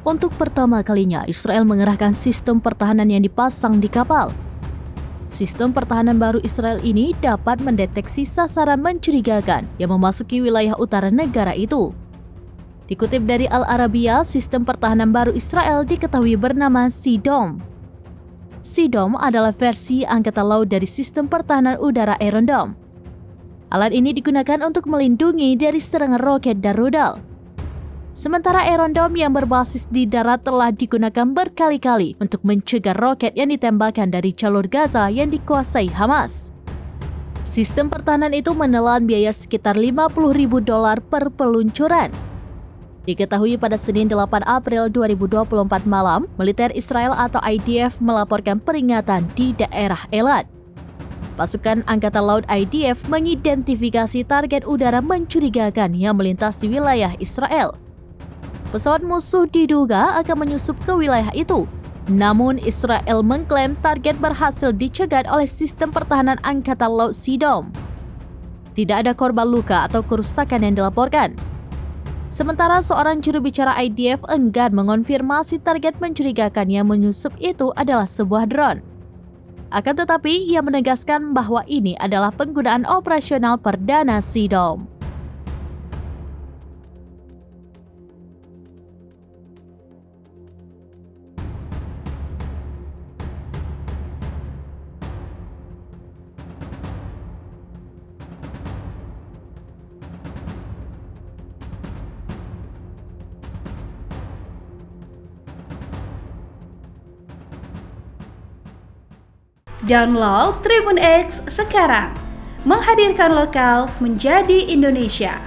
Untuk pertama kalinya, Israel mengerahkan sistem pertahanan yang dipasang di kapal. Sistem pertahanan baru Israel ini dapat mendeteksi sasaran mencurigakan yang memasuki wilayah utara negara itu. Dikutip dari Al Arabiya, sistem pertahanan baru Israel diketahui bernama Sea Dome. Sea Dome adalah versi angkatan laut dari sistem pertahanan udara Iron Dome. Alat ini digunakan untuk melindungi dari serangan roket dan rudal. Sementara Iron Dome yang berbasis di darat telah digunakan berkali-kali untuk mencegah roket yang ditembakkan dari jalur Gaza yang dikuasai Hamas. Sistem pertahanan itu menelan biaya sekitar $50.000 per peluncuran. Diketahui pada Senin 8 April 2024 malam, militer Israel atau IDF melaporkan peringatan di daerah Elat. Pasukan Angkatan Laut IDF mengidentifikasi target udara mencurigakan yang melintasi wilayah Israel. Pesawat musuh diduga akan menyusup ke wilayah itu. Namun Israel mengklaim target berhasil dicegat oleh sistem pertahanan Angkatan Laut Sea Dome. Tidak ada korban luka atau kerusakan yang dilaporkan. Sementara seorang juru bicara IDF enggan mengonfirmasi target mencurigakan yang menyusup itu adalah sebuah drone. Akan tetapi, ia menegaskan bahwa ini adalah penggunaan operasional perdana Sea Dome. Download Tribun X sekarang, menghadirkan lokal menjadi Indonesia.